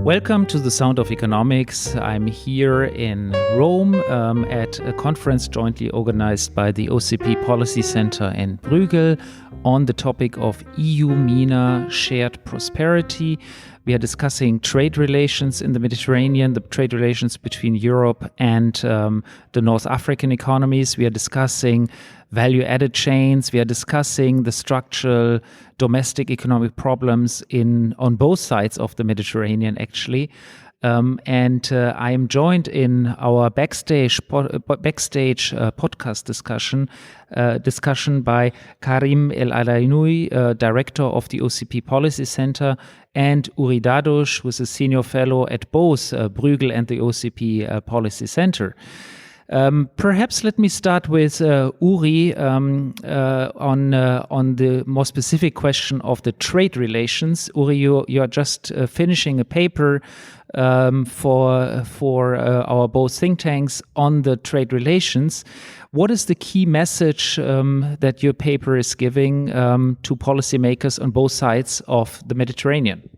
Welcome to the Sound of Economics. I'm here in Rome at a conference jointly organized by the OCP Policy Center and Bruegel on the topic of EU-MENA shared prosperity. We are discussing trade relations in the Mediterranean, the trade relations between Europe and the North African economies. We are discussing value-added chains. We are discussing the structural domestic economic problems on both sides of the Mediterranean, actually. I am joined in our Backstage podcast discussion by Karim El Aynaoui, director of the OCP Policy Center, and Uri Dadush, who is a senior fellow at both Bruegel and the OCP Policy Center. Perhaps let me start with Uri on the more specific question of the trade relations. Uri, you are just finishing a paper for our both think tanks on the trade relations. What is the key message that your paper is giving to policymakers on both sides of the Mediterranean?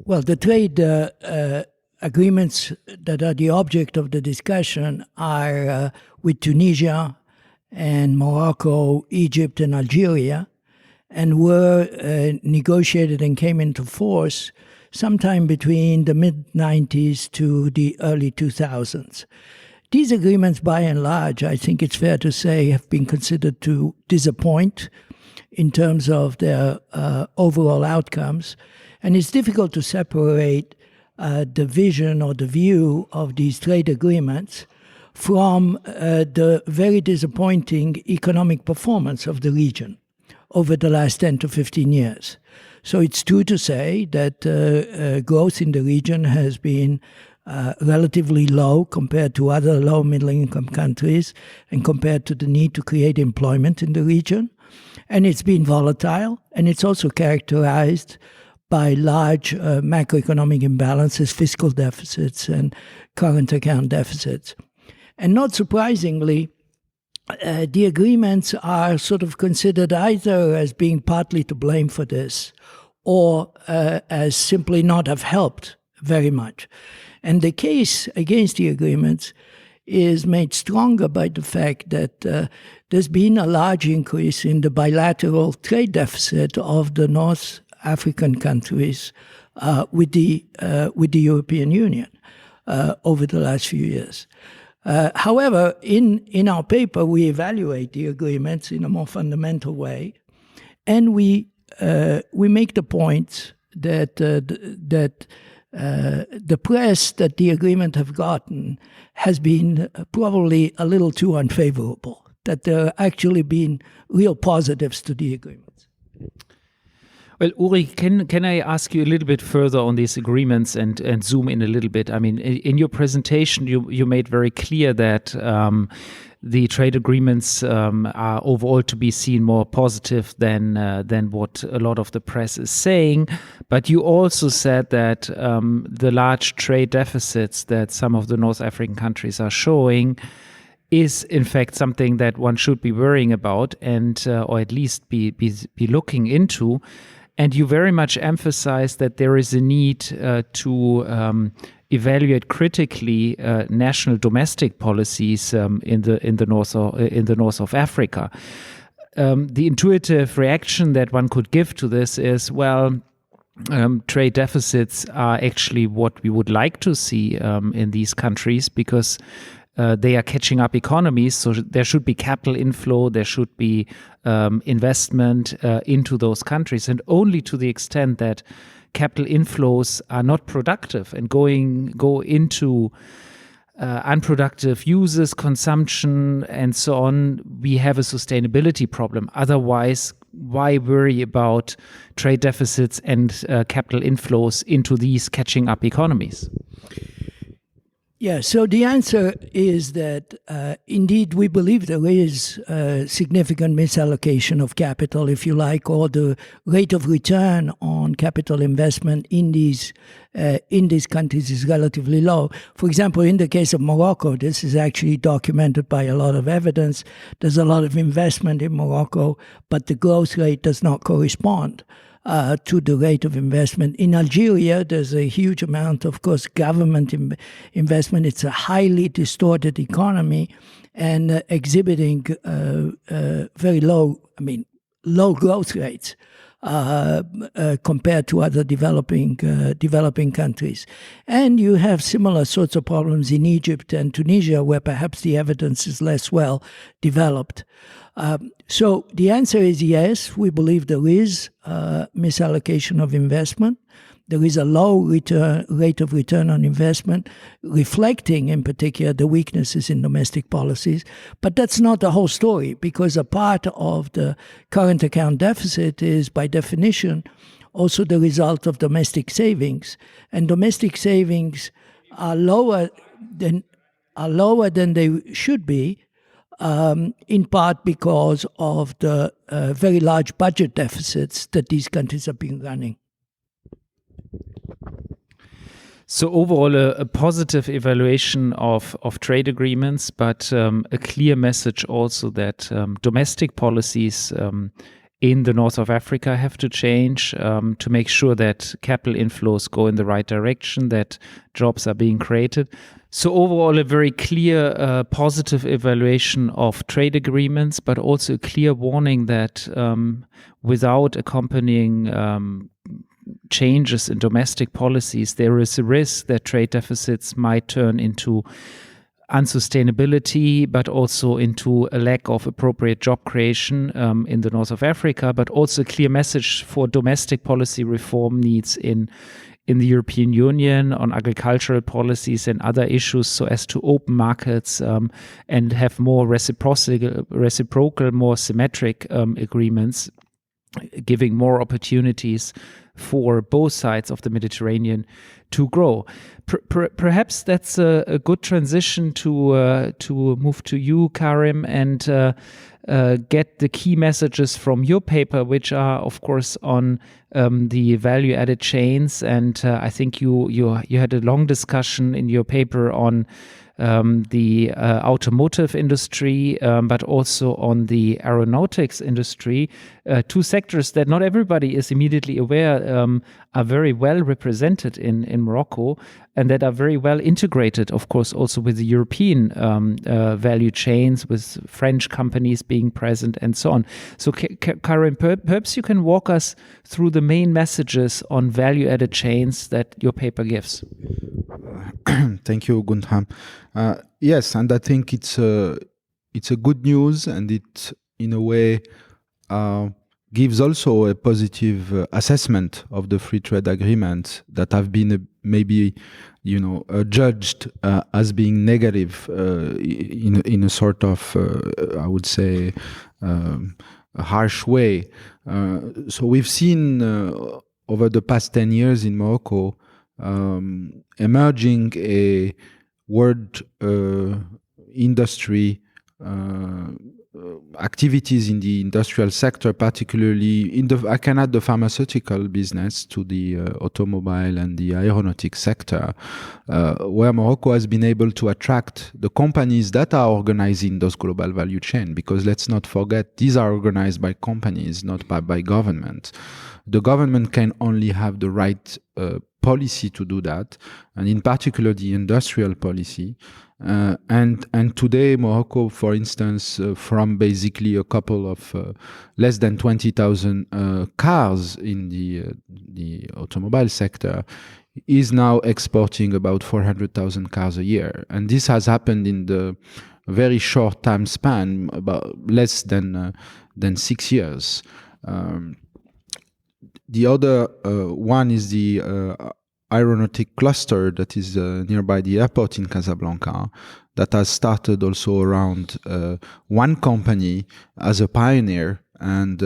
Well, the trade agreements that are the object of the discussion are with Tunisia and Morocco, Egypt and Algeria, and were negotiated and came into force sometime between the mid-90s to the early 2000s. These agreements, by and large, I think it's fair to say, have been considered to disappoint in terms of their overall outcomes, and it's difficult to separate the vision or the view of these trade agreements from the very disappointing economic performance of the region over the last 10 to 15 years. So it's true to say that growth in the region has been relatively low compared to other low middle-income countries and compared to the need to create employment in the region. And it's been volatile, and it's also characterized by large macroeconomic imbalances, fiscal deficits, and current account deficits. And not surprisingly, the agreements are sort of considered either as being partly to blame for this or as simply not have helped very much. And the case against the agreements is made stronger by the fact that there's been a large increase in the bilateral trade deficit of the North African countries with the European Union over the last few years. However, in our paper, we evaluate the agreements in a more fundamental way, and we make the point that the press that the agreement have gotten has been probably a little too unfavorable, that there have actually been real positives to the agreements. Well, Uri, can I ask you a little bit further on these agreements and zoom in a little bit? I mean, in your presentation, you made very clear that the trade agreements are overall to be seen more positive than what a lot of the press is saying. But you also said that the large trade deficits that some of the North African countries are showing is in fact something that one should be worrying about and or at least be looking into. And you very much emphasize that there is a need to evaluate critically national domestic policies in the north of Africa. The intuitive reaction that one could give to this is, well, trade deficits are actually what we would like to see in these countries because they are catching up economies, so there should be capital inflow, there should be investment into those countries, and only to the extent that capital inflows are not productive and go into unproductive uses, consumption, and so on, we have a sustainability problem. Otherwise, why worry about trade deficits and capital inflows into these catching up economies? Yeah, so the answer is that indeed we believe there is significant misallocation of capital, if you like, or the rate of return on capital investment in these countries is relatively low. For example, in the case of Morocco, this is actually documented by a lot of evidence. There's a lot of investment in Morocco, but the growth rate does not correspond to the rate of investment. In Algeria, there's a huge amount, of course, government investment. It's a highly distorted economy and exhibiting very low growth rates compared to other developing countries. And you have similar sorts of problems in Egypt and Tunisia, where perhaps the evidence is less well developed. So the answer is yes, we believe there is misallocation of investment. There is a low rate of return on investment, reflecting in particular the weaknesses in domestic policies. But that's not the whole story, because a part of the current account deficit is, by definition, also the result of domestic savings. And domestic savings are lower than they should be, in part because of the very large budget deficits that these countries have been running. So overall, a positive evaluation of trade agreements, but a clear message also that domestic policies in the north of Africa have to change to make sure that capital inflows go in the right direction, that jobs are being created. So overall, a very clear positive evaluation of trade agreements, but also a clear warning that without accompanying changes in domestic policies, there is a risk that trade deficits might turn into unsustainability, but also into a lack of appropriate job creation in the north of Africa, but also a clear message for domestic policy reform needs in the European Union on agricultural policies and other issues, so as to open markets and have more reciprocal, more symmetric agreements, giving more opportunities for both sides of the Mediterranean to grow. Perhaps that's a good transition to move to you, Karim, and get the key messages from your paper, which are, of course, on the value-added chains. And I think you had a long discussion in your paper on the automotive industry, but also on the aeronautics industry, two sectors that not everybody is immediately aware are very well represented in Morocco, and that are very well integrated, of course, also with the European value chains, with French companies being present and so on. So Karim, perhaps you can walk us through the main messages on value-added chains that your paper gives. Thank you, Guntram. Yes, and I think it's a good news, and it, in a way, gives also a positive assessment of the free trade agreements that have been judged as being negative in a sort of, I would say, a harsh way. So we've seen over the past 10 years in Morocco emerging a world industry activities in the industrial sector, particularly I can add the pharmaceutical business to the automobile and the aeronautic sector, where Morocco has been able to attract the companies that are organizing those global value chain. Because let's not forget, these are organized by companies, not by government. The government can only have the right policy to do that, and in particular the industrial policy. And today, Morocco, for instance, from basically a couple of less than 20,000 cars in the automobile sector, is now exporting about 400,000 cars a year. And this has happened in the very short time span, about less than 6 years. The other one is the aeronautic cluster that is nearby the airport in Casablanca, that has started also around one company as a pioneer, and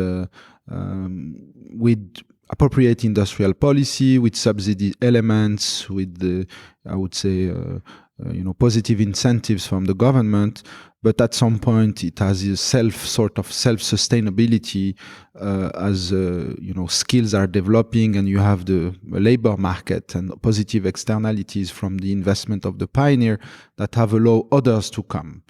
with appropriate industrial policy, with subsidy elements, with the, I would say, positive incentives from the government. But at some point, it has a self-sustainability as skills are developing, and you have the labor market and positive externalities from the investment of the pioneer that have allowed others to come.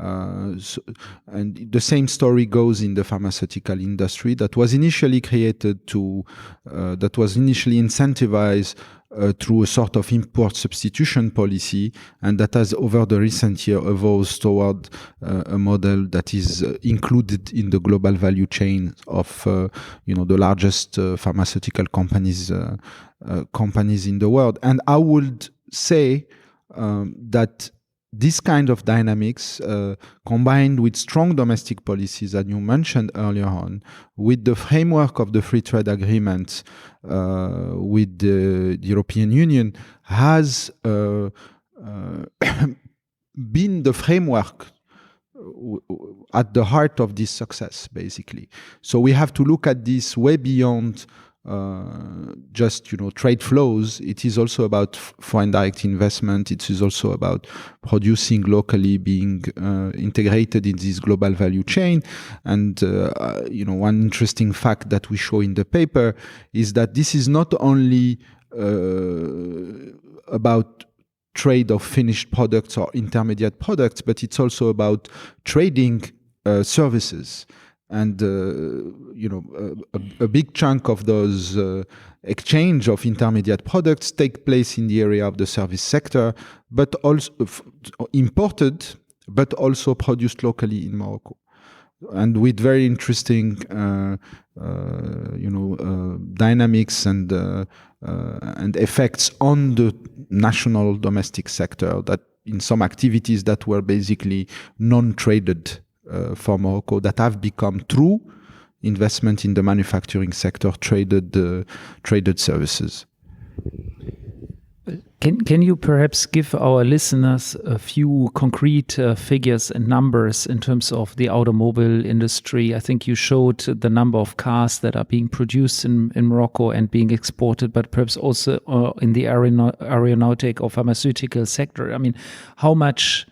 And the same story goes in the pharmaceutical industry that was initially incentivized through a sort of import substitution policy, and that has over the recent year evolved toward a model that is included in the global value chain of the largest pharmaceutical companies in the world. And I would say that this kind of dynamics, combined with strong domestic policies that you mentioned earlier on, with the framework of the free trade agreement with the European Union, has been the framework at the heart of this success, basically. So we have to look at this way beyond just trade flows. It is also about foreign direct investment. It is also about producing locally, being integrated in this global value chain. And one interesting fact that we show in the paper is that this is not only about trade of finished products or intermediate products, but it's also about trading services. And a big chunk of those exchange of intermediate products take place in the area of the service sector, but also imported, but also produced locally in Morocco, and with very interesting dynamics and effects on the national domestic sector, that in some activities that were basically non-traded for Morocco, that have become through investment in the manufacturing sector traded services. Can you perhaps give our listeners a few concrete figures and numbers in terms of the automobile industry? I think you showed the number of cars that are being produced in Morocco and being exported, but perhaps also in the aeronautic or pharmaceutical sector. I mean, how much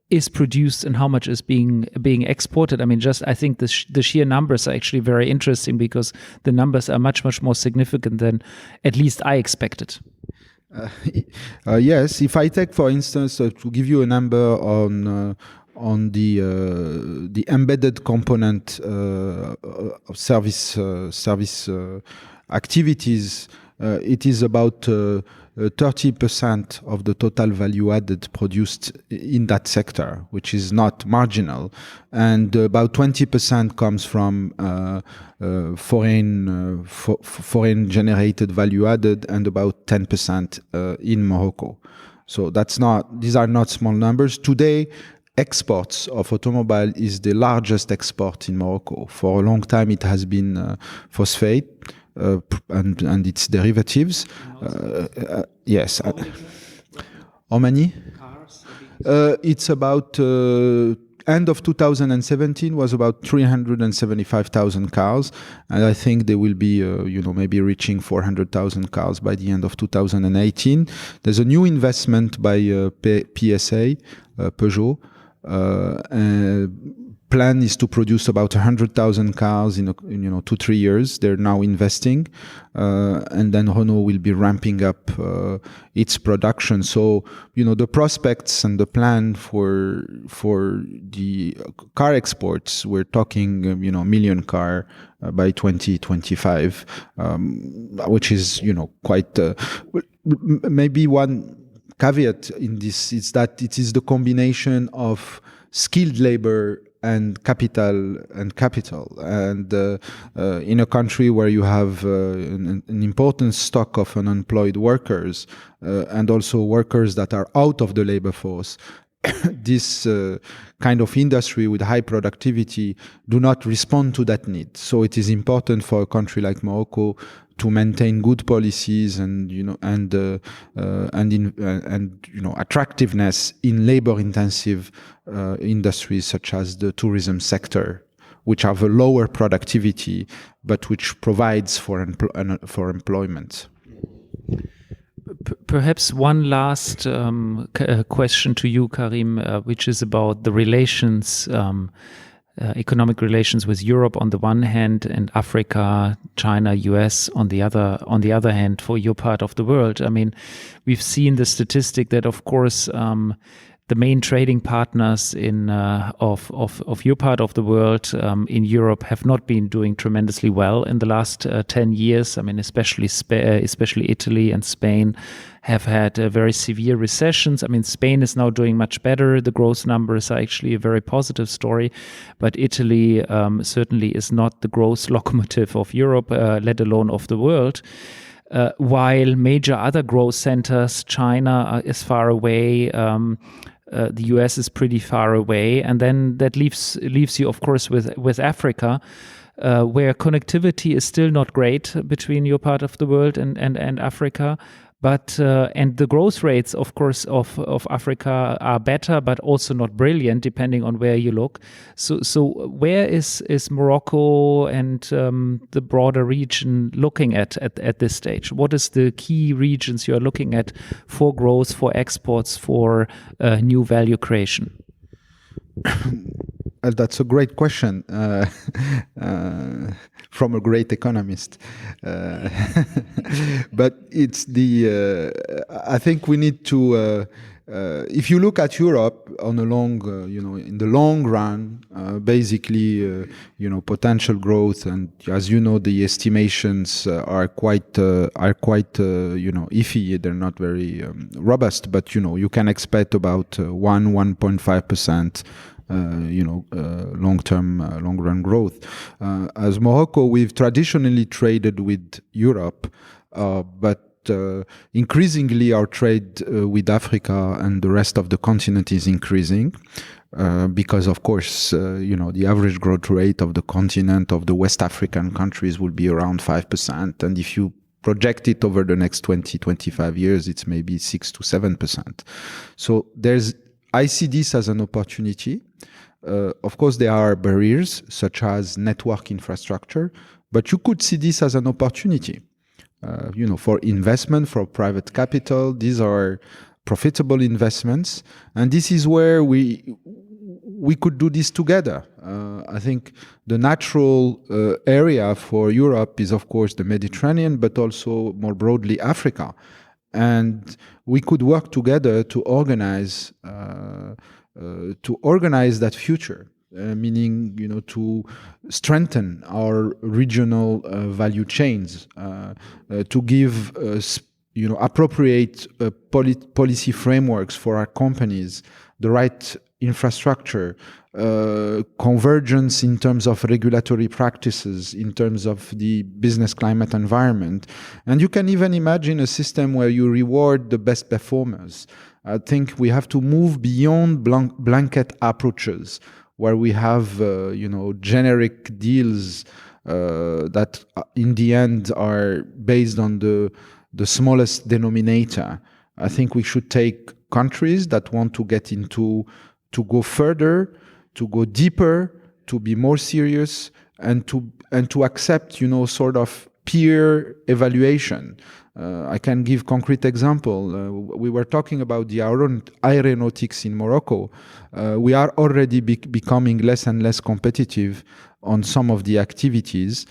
is produced and how much is being exported? I mean, I think the sheer numbers are actually very interesting, because the numbers are much more significant than at least I expected. Yes, if I take, for instance, to give you a number on the embedded component of service activities, it is about 30% of the total value added produced in that sector, which is not marginal. And about 20% comes from foreign generated value added, and about 10% in Morocco. So these are not small numbers. Today, exports of automobile is the largest export in Morocco. For a long time, it has been phosphate and its derivatives. Yes. How many? Cars? It's about end of 2017 was about 375,000 cars, and I think they will be maybe reaching 400,000 cars by the end of 2018. There's a new investment by PSA, Peugeot. Plan is to produce about 100,000 cars in 2-3 years. They're now investing, and then Renault will be ramping up its production. So the prospects and the plan for the car exports, we're talking million car by 2025, which is quite maybe one caveat in this is that it is the combination of skilled labor and capital, and in a country where you have an important stock of unemployed workers and also workers that are out of the labor force, this kind of industry with high productivity do not respond to that need. So it is important for a country like Morocco to maintain good policies and attractiveness in labor-intensive industries such as the tourism sector, which have a lower productivity but which provides for employment. Perhaps one last question to you, Karim, which is about the relations, economic relations with Europe on the one hand, and Africa, China, US on the other hand, for your part of the world. I mean, we've seen the statistic that, of course, the main trading partners of your part of the world in Europe have not been doing tremendously well in the last 10 years. I mean, especially Italy and Spain have had very severe recessions. I mean, Spain is now doing much better. The growth numbers are actually a very positive story, but Italy certainly is not the growth locomotive of Europe, let alone of the world. While major other growth centers, China is far away, the US is pretty far away, and then that leaves you, of course, with Africa, where connectivity is still not great between your part of the world and Africa. But and the growth rates, of course, of Africa are better, but also not brilliant, depending on where you look. So where is Morocco and the broader region looking at this stage? What is the key regions you are looking at for growth, for exports, for new value creation? That's a great question from a great economist. But it's I think we need to, if you look at Europe on a long, in the long run, basically, potential growth, and as you know, the estimations are quite, iffy. They're not very robust, but you can expect about 1.5%. Long run growth. As Morocco, we've traditionally traded with Europe, but increasingly our trade with Africa and the rest of the continent is increasing. Because of course, the average growth rate of the continent of the West African countries will be around 5%. And if you project it over the next 20-25 years, it's maybe 6 to 7%. So I see this as an opportunity. Of course, there are barriers such as network infrastructure, but you could see this as an opportunity. For investment, for private capital, these are profitable investments, and this is where we could do this together. I think the natural area for Europe is, of course, the Mediterranean, but also more broadly Africa, and we could work together to organize that future, meaning to strengthen our regional value chains, to give appropriate policy frameworks for our companies, the right infrastructure, convergence in terms of regulatory practices, in terms of the business climate environment. And you can even imagine a system where you reward the best performers. I think we have to move beyond blanket approaches where we have, generic deals that in the end are based on the smallest denominator. I think we should take countries that want to to go further, to go deeper, to be more serious, and to accept, sort of peer evaluation. I can give concrete example. We were talking about the aeronautics in Morocco. We are already becoming less and less competitive on some of the activities.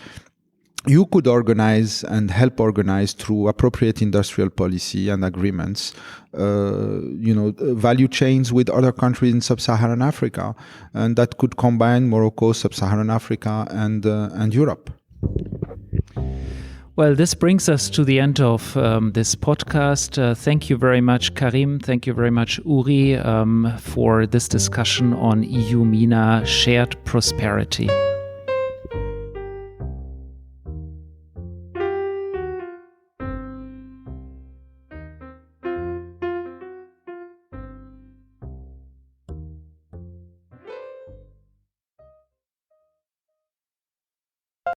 You could organize and help organize through appropriate industrial policy and agreements, value chains with other countries in sub-Saharan Africa, and that could combine Morocco, sub-Saharan Africa, and Europe. Well, this brings us to the end of this podcast. Thank you very much, Karim. Thank you very much, Uri, for this discussion on EU-MENA shared prosperity.